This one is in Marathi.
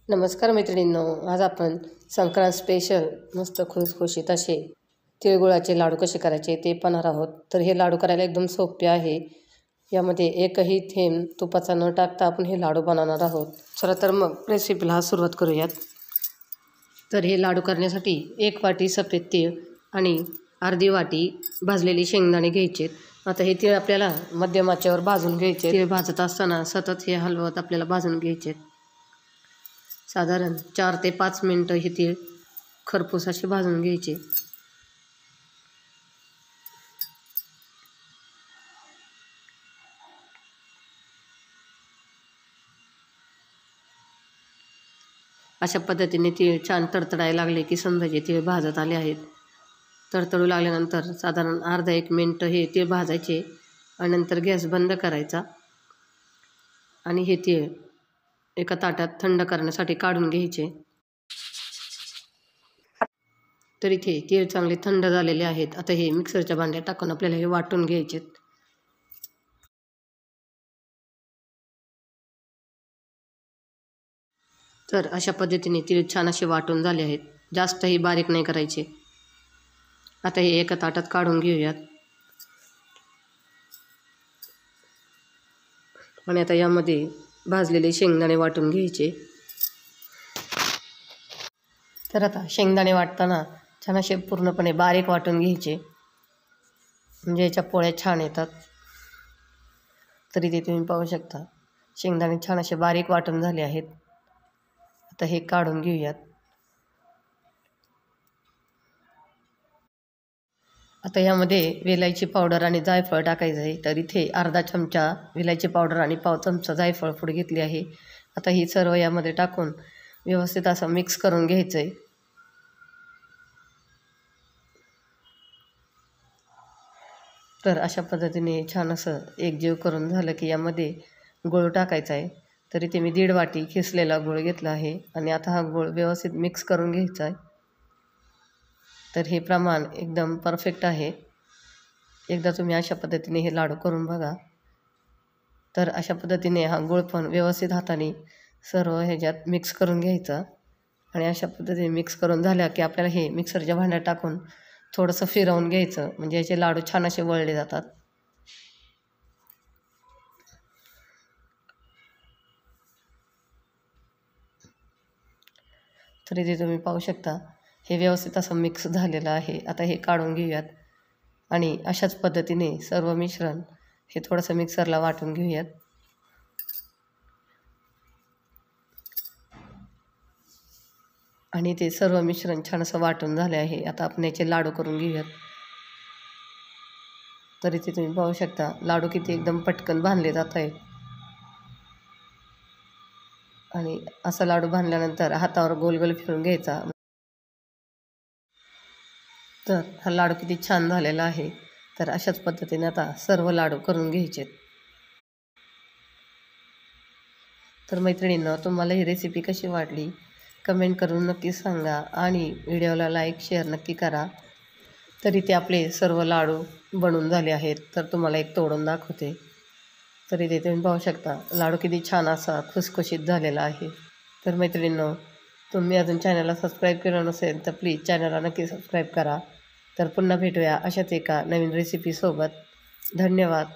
नमस्कार मैत्रिणींनो, आज आपण संक्रांत स्पेशल मस्त खुसखुशीत असे तिळगुळाचे लाडू कसे करायचे ते पाहणार आहोत। तर हे लाडू करायला एकदम सोपे आहे। यामध्ये एकही थेंब तुपाचा न टाकता आपण हे लाडू बनवणार आहोत। चला तर मग रेसिपीला सुरुवात करूयात। तर हे लाडू करण्यासाठी 1 वाटी सफेद तीळ आणि अर्धी वाटी भाजलेली शेंगदाणे घ्यायचे। आता हे तीळ आपल्याला मध्यम आचेवर भाजून घ्यायचे। तीळ भाजत असताना सतत हे हलवत आपल्याला भाजून घ्यायचे। साधारण 4 ते 5 मिनिटं हे तीळ खरपूस असे भाजून घ्यायचे। अशा पद्धतीने तीळ छान तडतडायला लागले की समजायचे तीळ भाजत आले आहेत। तडतडू लागल्यानंतर साधारण अर्धा 1 मिनिट हे तीळ भाजायचे आणि नंतर गॅस बंद करायचा आणि हे तीळ एका ताटात थंड करण्यासाठी काढून घ्यायचे। तर इथे तीळ चांगले थंड झालेले आहेत। आता हे मिक्सरच्या भांड्यात टाकून आपल्याला हे वाटून घ्यायचे। तर अशा पद्धतीने तीळ छान असे वाटून झाले आहेत। जास्तही बारीक नाही करायचे। आता हे एका ताटात काढून घेऊयात आणि आता यामध्ये भाजलेले शेंगदाणे वाटून घ्यायचे। तर आता शेंगदाणे वाटताना छान असे पूर्णपणे बारीक वाटून घ्यायचे, म्हणजे याच्या पोळ्या छान येतात। तरी ते तुम्ही पाहू शकता शेंगदाणे छान असे बारीक वाटून झाले आहेत। आता हे काढून घेऊयात। आता यामध्ये वेलायची पावडर आणि जायफळ टाकायचं आहे। तर इथे अर्धा चमचा वेलायची पावडर आणि पाव चमचा जायफळ पूड घेतली आहे। आता ही सर्व यामध्ये टाकून व्यवस्थित असं मिक्स करून घ्यायचं आहे। तर अशा पद्धतीने छान असं एकजीव करून झालं की यामध्ये गूळ टाकायचा आहे। तर इथे मी 1.5 वाटी खिसलेला गूळ घेतला आहे आणि आता हा गूळ व्यवस्थित मिक्स करून घ्यायचा आहे। तर हे प्रमाण एकदम परफेक्ट आहे। एकदा तुम्ही अशा पद्धतीने हे लाडू करून बघा। तर अशा पद्धतीने हा गूळ पण व्यवस्थित हाताने सर्व ह्याच्यात मिक्स करून घ्यायचा आणि अशा पद्धतीने मिक्स करून झाल्या की आपल्याला हे मिक्सरच्या भांड्यात टाकून थोडंसं फिरवून घ्यायचं, म्हणजे याचे लाडू छान असे वळले जातात। तर इथे तुम्ही पाहू शकता हे व्यवस्थित असं मिक्स झालेलं आहे। आता हे काढून घेऊयात आणि अशाच पद्धतीने सर्व मिश्रण हे थोडंसं मिक्सरला वाटून घेऊयात। आणि ते सर्व मिश्रण छान असं वाटून झाले आहे। आता आपण याचे लाडू करून घेऊयात। तर इथे तुम्ही पाहू शकता लाडू किती एकदम पटकन बांधले जात आहेत। आणि असा लाडू बांधल्यानंतर हातावर गोल गोल फिरून घ्यायचा। तर हा लाडू किती छान झालेला आहे। तर अशाच पद्धतीने आता सर्व लाडू करून घ्यायचे। तर मैत्रिणींनो, तुम्हाला ही रेसिपी कशी वाटली कमेंट करून नक्की सांगा आणि व्हिडिओला लाईक शेअर नक्की करा। तर इथे आपले सर्व लाडू बनून झाले आहेत। तर तुम्हाला एक तोडून दाखवते। तर इथे तुम्ही पाहू शकता लाडू किती छान असा खुसखुशीत झालेला आहे। तर मैत्रिणींनो, तुम्ही अजून चॅनलला सबस्क्राईब केलं नसेल तर प्लीज चॅनलला नक्की सबस्क्राईब करा। तर पुन्हा भेटूया अशाच एका नवीन रेसिपीसोबत। धन्यवाद।